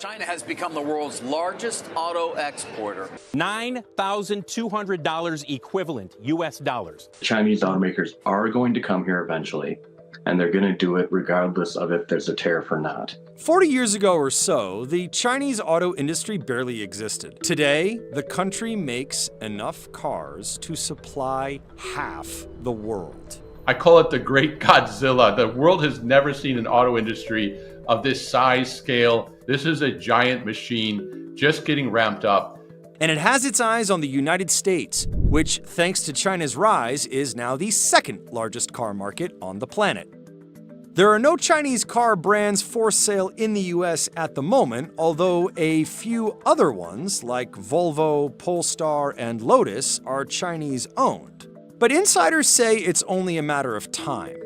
China has become the world's largest auto exporter. $9,200 equivalent US dollars. Chinese automakers are going to come here eventually, and they're going to do it regardless of if there's a tariff or not. 40 years ago or so, the Chinese auto industry barely existed. Today, the country makes enough cars to supply half the world. I call it the Great Godzilla. The world has never seen an auto industry of this size, scale. This is a giant machine just getting ramped up. And it has its eyes on the United States, which, thanks to China's rise, is now the second largest car market on the planet. There are no Chinese car brands for sale in the US at the moment, although a few other ones, like Volvo, Polestar, and Lotus, are Chinese-owned. But insiders say it's only a matter of time.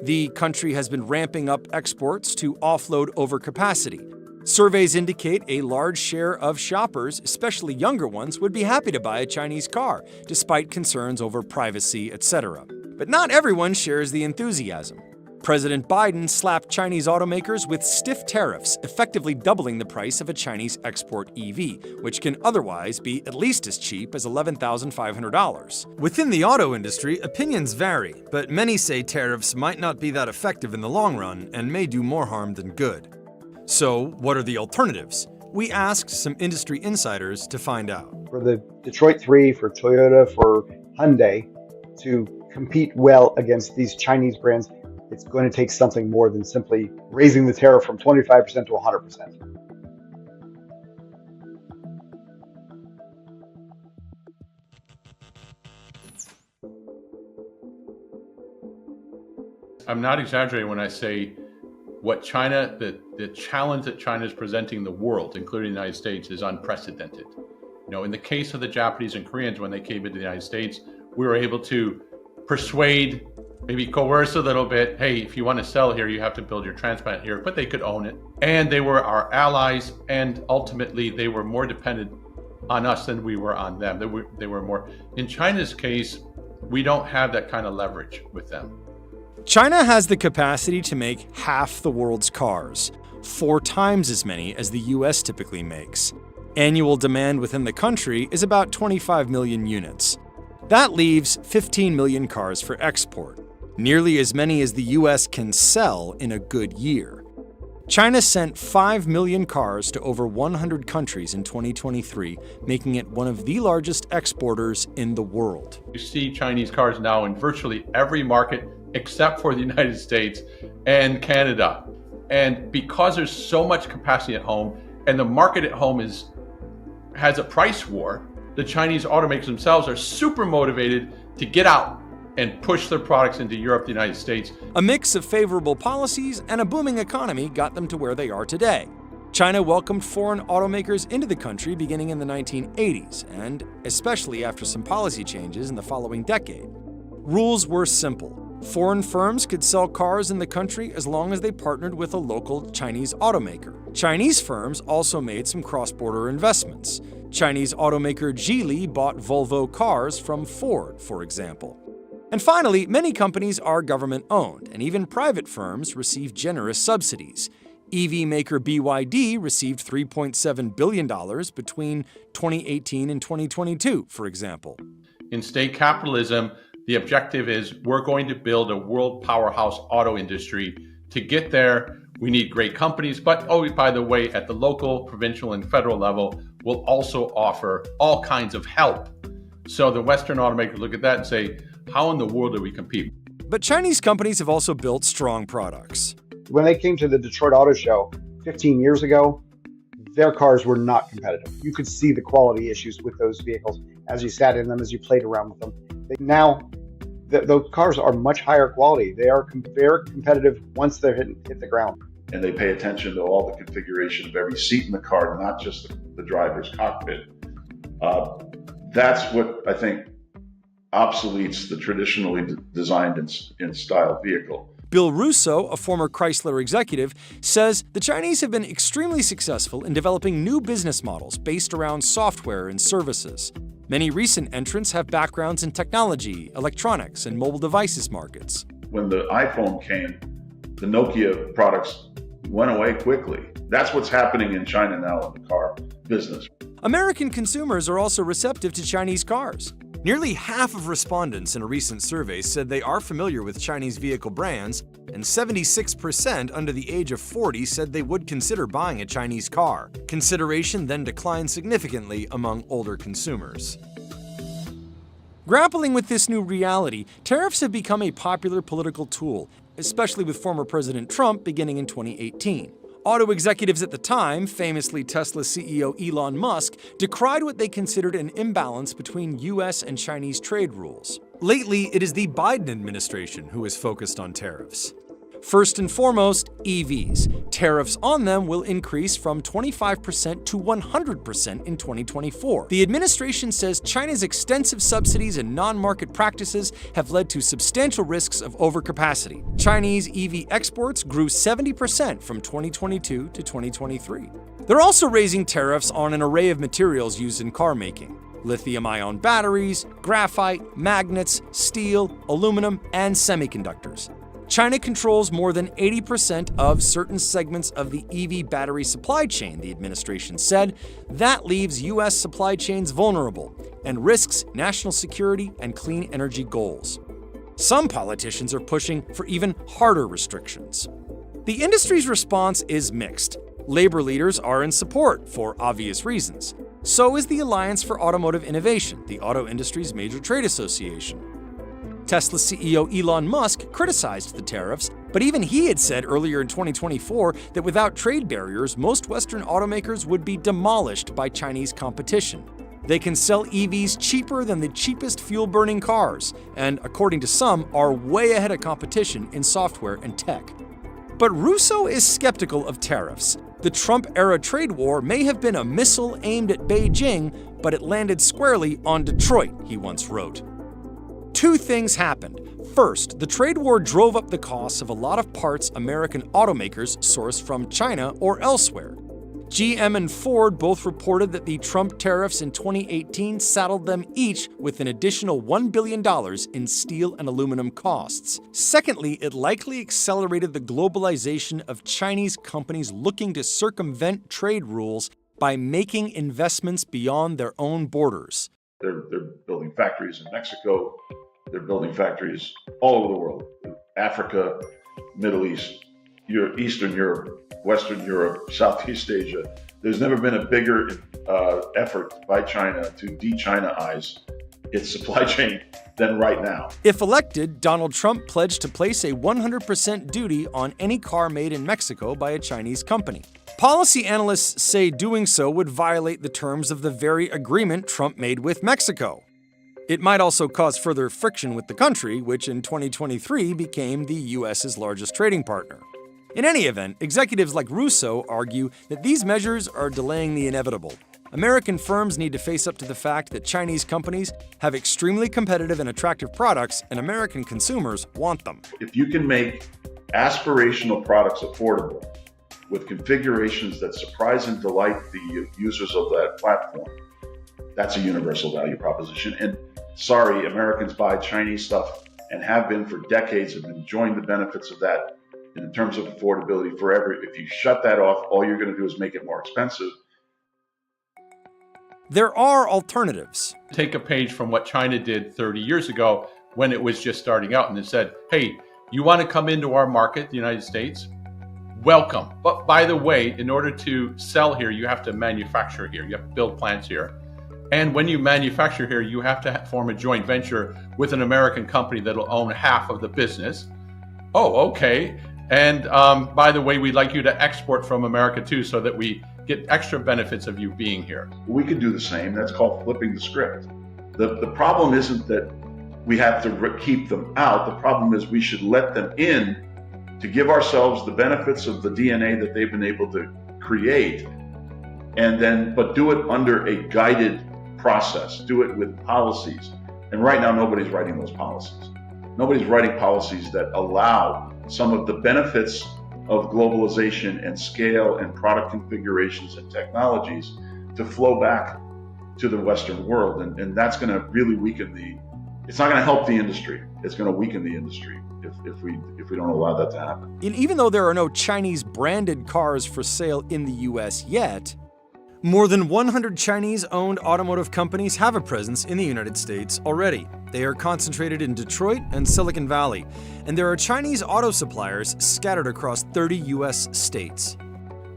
The country has been ramping up exports to offload overcapacity. Surveys indicate a large share of shoppers, especially younger ones, would be happy to buy a Chinese car, despite concerns over privacy, etc. But not everyone shares the enthusiasm. President Biden slapped Chinese automakers with stiff tariffs, effectively doubling the price of a Chinese export EV, which can otherwise be at least as cheap as $11,500. Within the auto industry, opinions vary, but many say tariffs might not be that effective in the long run and may do more harm than good. So, what are the alternatives? We asked some industry insiders to find out. For the Detroit 3, for Toyota, for Hyundai, to compete well against these Chinese brands, it's going to take something more than simply raising the tariff from 25% to 100%. I'm not exaggerating when I say what China, the challenge that China is presenting the world, including the United States, is unprecedented. You know, in the case of the Japanese and Koreans, when they came into the United States, we were able to persuade, maybe coerce a little bit. Hey, if you want to sell here, you have to build your transplant here, but they could own it. And they were our allies, and ultimately they were more dependent on us than we were on them. They were more. In China's case, we don't have that kind of leverage with them. China has the capacity to make half the world's cars, 4 times as many as the US typically makes. Annual demand within the country is about 25 million units. That leaves 15 million cars for export, nearly as many as the US can sell in a good year. China sent 5 million cars to over 100 countries in 2023, making it one of the largest exporters in the world. You see Chinese cars now in virtually every market except for the United States and Canada. And because there's so much capacity at home and the market at home has a price war, the Chinese automakers themselves are super motivated to get out and push their products into Europe, the United States. A mix of favorable policies and a booming economy got them to where they are today. China welcomed foreign automakers into the country beginning in the 1980s, and especially after some policy changes in the following decade. Rules were simple. Foreign firms could sell cars in the country as long as they partnered with a local Chinese automaker. Chinese firms also made some cross-border investments. Chinese automaker Geely bought Volvo cars from Ford, for example. And finally, many companies are government-owned, and even private firms receive generous subsidies. EV maker BYD received $3.7 billion between 2018 and 2022, for example. In state capitalism, the objective is we're going to build a world powerhouse auto industry. To get there, we need great companies, but oh, by the way, at the local, provincial, and federal level, we'll also offer all kinds of help. So the Western automakers look at that and say, how in the world do we compete? But Chinese companies have also built strong products. When they came to the Detroit Auto Show 15 years ago, their cars were not competitive. You could see the quality issues with those vehicles as you sat in them, as you played around with them. Now, those cars are much higher quality. They are very competitive once they hit the ground. And they pay attention to all the configuration of every seat in the car, not just the driver's cockpit. That's what I think obsoletes the traditionally designed and styled vehicle. Bill Russo, a former Chrysler executive, says the Chinese have been extremely successful in developing new business models based around software and services. Many recent entrants have backgrounds in technology, electronics, and mobile devices markets. When the iPhone came, the Nokia products went away quickly. That's what's happening in China now in the car business. American consumers are also receptive to Chinese cars. Nearly half of respondents in a recent survey said they are familiar with Chinese vehicle brands, and 76% under the age of 40 said they would consider buying a Chinese car. Consideration then declined significantly among older consumers. Grappling with this new reality, tariffs have become a popular political tool, especially with former President Trump beginning in 2018. Auto executives at the time, famously Tesla CEO Elon Musk, decried what they considered an imbalance between US and Chinese trade rules. Lately, it is the Biden administration who is focused on tariffs. First and foremost, EVs. Tariffs on them will increase from 25% to 100% in 2024. The administration says China's extensive subsidies and non-market practices have led to substantial risks of overcapacity. Chinese EV exports grew 70% from 2022 to 2023. They're also raising tariffs on an array of materials used in car making: lithium-ion batteries, graphite, magnets, steel, aluminum, and semiconductors. China controls more than 80% of certain segments of the EV battery supply chain, the administration said. That leaves US supply chains vulnerable and risks national security and clean energy goals. Some politicians are pushing for even harder restrictions. The industry's response is mixed. Labor leaders are in support for obvious reasons. So is the Alliance for Automotive Innovation, the auto industry's major trade association. Tesla CEO Elon Musk criticized the tariffs, but even he had said earlier in 2024 that without trade barriers, most Western automakers would be demolished by Chinese competition. They can sell EVs cheaper than the cheapest fuel-burning cars, and according to some, are way ahead of competition in software and tech. But Russo is skeptical of tariffs. The Trump-era trade war may have been a missile aimed at Beijing, but it landed squarely on Detroit, he once wrote. Two things happened. First, the trade war drove up the costs of a lot of parts American automakers sourced from China or elsewhere. GM and Ford both reported that the Trump tariffs in 2018 saddled them each with an additional $1 billion in steel and aluminum costs. Secondly, it likely accelerated the globalization of Chinese companies looking to circumvent trade rules by making investments beyond their own borders. They're building factories in Mexico. They're building factories all over the world: Africa, Middle East, Eastern Europe, Western Europe, Southeast Asia. There's never been a bigger effort by China to de-China-ize its supply chain than right now. If elected, Donald Trump pledged to place a 100% duty on any car made in Mexico by a Chinese company. Policy analysts say doing so would violate the terms of the very agreement Trump made with Mexico. It might also cause further friction with the country, which in 2023 became the US's largest trading partner. In any event, executives like Russo argue that these measures are delaying the inevitable. American firms need to face up to the fact that Chinese companies have extremely competitive and attractive products, and American consumers want them. If you can make aspirational products affordable with configurations that surprise and delight the users of that platform, that's a universal value proposition. And sorry, Americans buy Chinese stuff and have been for decades and enjoying the benefits of that in terms of affordability forever. If you shut that off, all you're going to do is make it more expensive. There are alternatives. Take a page from what China did 30 years ago when it was just starting out, and it said, hey, you want to come into our market, the United States? Welcome. But by the way, in order to sell here, you have to manufacture here. You have to build plants here. And when you manufacture here, you have to form a joint venture with an American company that'll own half of the business. Oh, okay. And by the way, we'd like you to export from America too, so that we get extra benefits of you being here. We could do the same. That's called flipping the script. The problem isn't that we have to keep them out. The problem is we should let them in to give ourselves the benefits of the DNA that they've been able to create, but do it under a guided process. Do it with policies. And right now, nobody's writing those policies. Nobody's writing policies that allow some of the benefits of globalization and scale and product configurations and technologies to flow back to the Western world. And that's going to really weaken it's not going to help the industry. It's going to weaken the industry if we don't allow that to happen. And even though there are no Chinese branded cars for sale in the US yet, more than 100 Chinese-owned automotive companies have a presence in the United States already. They are concentrated in Detroit and Silicon Valley, and there are Chinese auto suppliers scattered across 30 US states.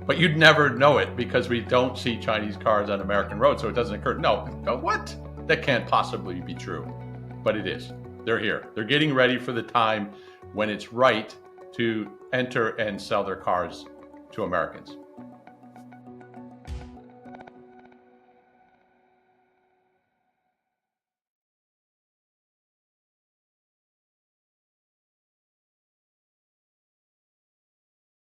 But you'd never know it because we don't see Chinese cars on American roads, so it doesn't occur. No, what? That can't possibly be true. But it is. They're here. They're getting ready for the time when it's right to enter and sell their cars to Americans.